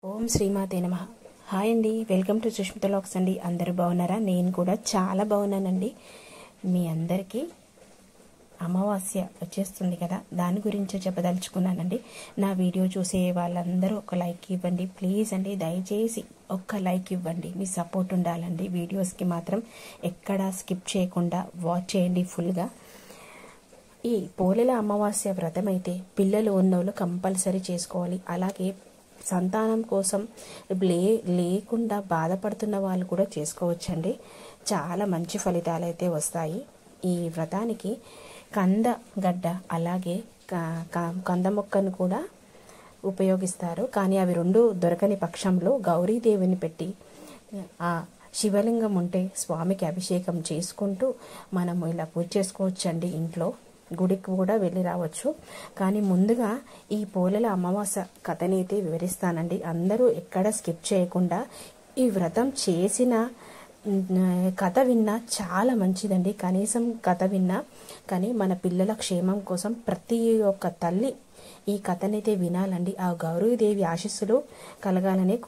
ఓం శ్రీమాతే నమః. హాయ్ అండి, welcome to Sushmita lakhs అండి. అందరూ బాగున్నారా? నేను కూడా చాలా బాగున్నానండి. మీ అందరికీ అమావాస్య వచ్చేస్తుంది కదా, దాని గురించి చెప్పదలుచుకున్నానండి. నా వీడియో చూసే వాళ్ళందరూ ఒక లైక్ ఇవ్వండి ప్లీజ్ అండి. దయచేసి ఒక్క లైక్ ఇవ్వండి, మీ సపోర్ట్ ఉండాలండి. వీడియోస్కి మాత్రం ఎక్కడా స్కిప్ చేయకుండా వాచ్ చేయండి ఫుల్గా. ఈ పోలేల అమావాస్య వ్రతం అయితే పిల్లలు ఉన్నోళ్ళు కంపల్సరీ చేసుకోవాలి. అలాగే సంతానం కోసం లేకుండా బాధపడుతున్న వాళ్ళు కూడా చేసుకోవచ్చండి. చాలా మంచి ఫలితాలు అయితే వస్తాయి. ఈ వ్రతానికి కందగడ్డ అలాగే కంద మొక్కను కూడా ఉపయోగిస్తారు. కానీ అవి రెండు దొరకని పక్షంలో గౌరీదేవిని పెట్టి ఆ శివలింగం ఉంటే స్వామికి అభిషేకం చేసుకుంటూ మనము ఇలా పూజ చేసుకోవచ్చండి. ఇంట్లో గుడికి కూడా వెళ్ళి రావచ్చు. కానీ ముందుగా ఈ పోలేల అమావాస్య కథనైతే వివరిస్తానండి. అందరూ ఎక్కడ స్కిప్ చేయకుండా ఈ వ్రతం చేసిన కథ విన్నా చాలా మంచిదండి. కనీసం కథ విన్నా కానీ మన పిల్లల క్షేమం కోసం ప్రతి ఒక్క తల్లి ఈ కథనైతే వినాలండి. ఆ గౌరీదేవి ఆశీస్సులు కలగాలని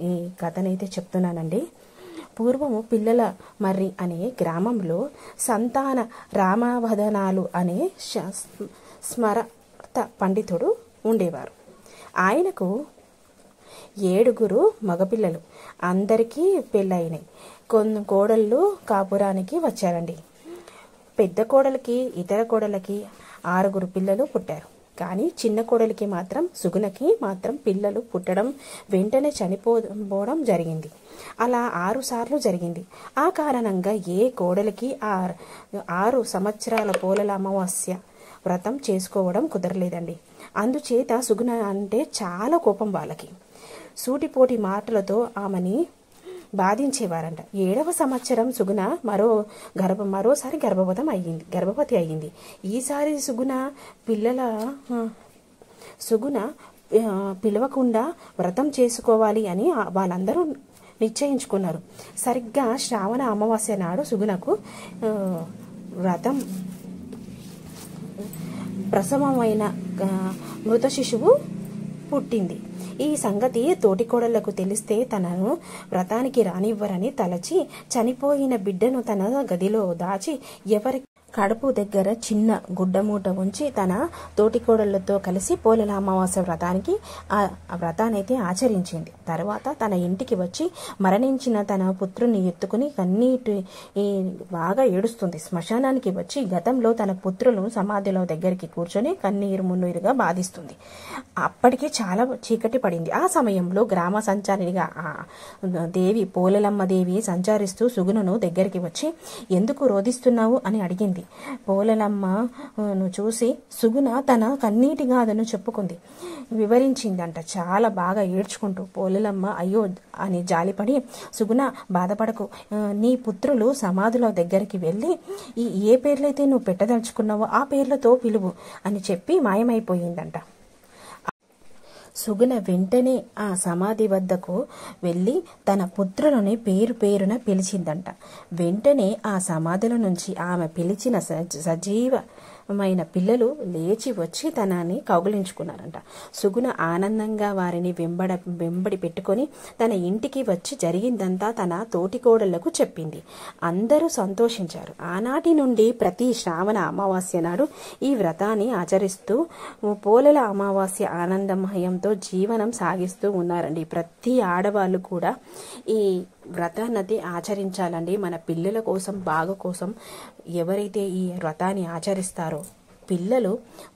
ఈ కథనైతే చెప్తున్నానండి. పూర్వము పిల్లల మర్రి అనే గ్రామంలో సంతాన రామవదనాలు అనే స్మరత పండితుడు ఉండేవారు. ఆయనకు 7 మగపిల్లలు. అందరికీ పెళ్ళయినాయి. కొన్ని కోడళ్ళు కాపురానికి వచ్చారండి. పెద్ద కోడలికి ఇతర కోడలకి 6 పిల్లలు పుట్టారు. కానీ చిన్న కోడలికి మాత్రం సుగుణకి మాత్రం పిల్లలు పుట్టడం వెంటనే చనిపోవడం జరిగింది. అలా 6 సార్లు జరిగింది. ఆ కారణంగా ఏ కోడలికి 6 సంవత్సరాల పోలేల అమావాస్య వ్రతం చేసుకోవడం కుదరలేదండి. అందుచేత సుగుణ అంటే చాలా కోపం వాళ్ళకి. సూటిపోటి మాటలతో ఆమెని బాధించేవారంట. 7వ సంవత్సరం సుగుణ మరోసారి గర్భవతి అయ్యింది. ఈసారి సుగుణ పిలవకుండా వ్రతం చేసుకోవాలి అని వాళ్ళందరూ నిశ్చయించుకున్నారు. సరిగ్గా శ్రావణ అమావాస్య నాడు సుగుణకు వ్రతం ప్రసవమైన మృత శిశువు పుట్టింది. ఈ సంగతి తోటికోడళ్లకు తెలిస్తే తనను వ్రతానికి రానివ్వరని తలచి చనిపోయిన బిడ్డను తన గదిలో దాచి ఎవరి కడుపు దగ్గర చిన్న గుడ్డమూట ఉంచి తన తోటికోడళ్లతో కలిసి పోలేల అమావాస్య వ్రతానైతే ఆచరించింది. తర్వాత తన ఇంటికి వచ్చి మరణించిన తన పుత్రుని ఎత్తుకుని కన్నీటి బాగా ఏడుస్తుంది. శ్మశానానికి వచ్చి గతంలో తన పుత్రులు సమాధిలో దగ్గరికి కూర్చొని కన్నీరు మున్నీరుగా బాధిస్తుంది. అప్పటికే చాలా చీకటి పడింది. ఆ సమయంలో గ్రామ సంచారిగా దేవి పోలేలమ్మ దేవి సంచరిస్తూ సుగుణను దగ్గరికి వచ్చి ఎందుకు రోధిస్తున్నావు అని అడిగింది. పోలేలమ్మను చూసి సుగుణ తన కన్నీటి గాథను చెప్పుకుంది, వివరించిందంట. చాలా బాగా ఏడ్చుకుంటూ పోలేలమ్మ అయ్యో అని జాలిపడి, సుగుణ బాధపడకు, నీ పుత్రులు సమాధుల దగ్గరికి వెళ్ళి ఏ పేర్లైతే నువ్వు పెట్టదలుచుకున్నావో ఆ పేర్లతో పిలువు అని చెప్పి మాయమైపోయిందంట. సుగుణ వెంటనే ఆ సమాధి వద్దకు వెళ్ళి తన పుత్రులని పేరున పిలిచిందంట. వెంటనే ఆ సమాధుల నుంచి ఆమె పిలిచిన సజీవమైన పిల్లలు లేచి వచ్చి తనని కౌగిలించుకున్నారంట. సుగుణ ఆనందంగా వారిని వెంబడి పెట్టుకొని తన ఇంటికి వచ్చి జరిగిందంతా తన తోటికోడళ్లకు చెప్పింది. అందరూ సంతోషించారు. ఆనాటి నుండి ప్రతి శ్రావణ అమావాస్య నాడు ఈ వ్రతాన్ని ఆచరిస్తూ పోలేల అమావాస్య ఆనందమయంతో జీవనం సాగిస్తూ ఉన్నారండి. ప్రతి ఆడవాళ్ళు కూడా ఈ వ్రతాన్ని ఆచరించాలండి. మన పిల్లల కోసం బాగు కోసం ఎవరైతే ఈ వ్రతాన్ని ఆచరిస్తారో పిల్లలు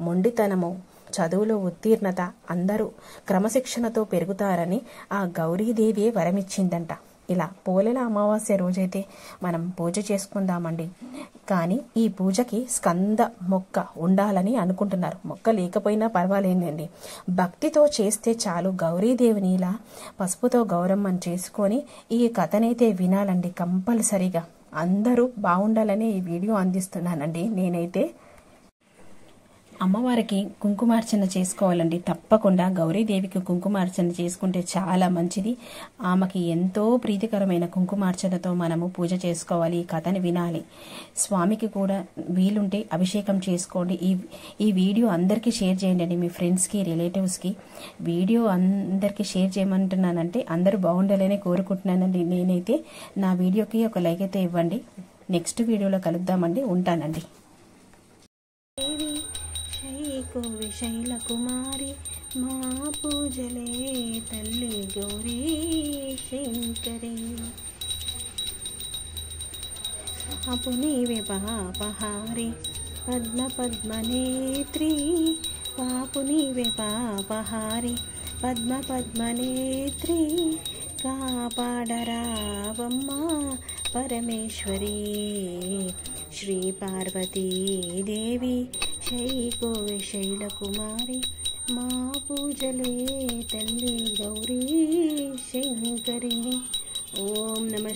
మొండితనము, చదువులో ఉత్తీర్ణత, అందరూ క్రమశిక్షణతో పెరుగుతారని ఆ గౌరీదేవియే వరమిచ్చిందంట. ఇలా పోలేల అమావాస్య రోజైతే మనం పూజ చేసుకుందామండి. కానీ ఈ పూజకి స్కంద మొక్క ఉండాలని అనుకుంటున్నారు. మొక్క లేకపోయినా పర్వాలేదండి, భక్తితో చేస్తే చాలు. గౌరీదేవిని ఇలా పసుపుతో గౌరమ్మని చేసుకొని ఈ కథనైతే వినాలండి కంపల్సరీగా. అందరూ బాగుండాలని ఈ వీడియో అందిస్తున్నానండి. నేనైతే అమ్మవారికి కుంకుమార్చన చేసుకోవాలండి. తప్పకుండా గౌరీదేవికి కుంకుమార్చన చేసుకుంటే చాలా మంచిది. ఆమెకి ఎంతో ప్రీతికరమైన కుంకుమార్చనతో మనము పూజ చేసుకోవాలి. ఈ కథని వినాలి. స్వామికి కూడా వీలుంటే అభిషేకం చేసుకోండి. ఈ వీడియో అందరికీ షేర్ చేయండి. మీ ఫ్రెండ్స్కి, రిలేటివ్స్కి వీడియో అందరికీ షేర్ చేయమంటున్నానంటే అందరూ బాగుండాలని కోరుకుంటున్నానండి. నేనైతే నా వీడియోకి ఒక లైక్ అయితే ఇవ్వండి. నెక్స్ట్ వీడియోలో కలుద్దామండి. ఉంటానండి. కోవి శైలకుమారి మా పూజలే తల్లి గౌరీ శంకరి. పాపు నీవే పాపహారి పద్మ పద్మనేత్రి. పాపు నీవే పాపహారి పద్మ పద్మనేత్రి. కాపాడరావమ్మ పరమేశ్వరి శ్రీ పార్వతీదేవి శైకోవి శైలకుమారి మా పూజలే తల్లి గౌరీ శంకరి. ఓం నమ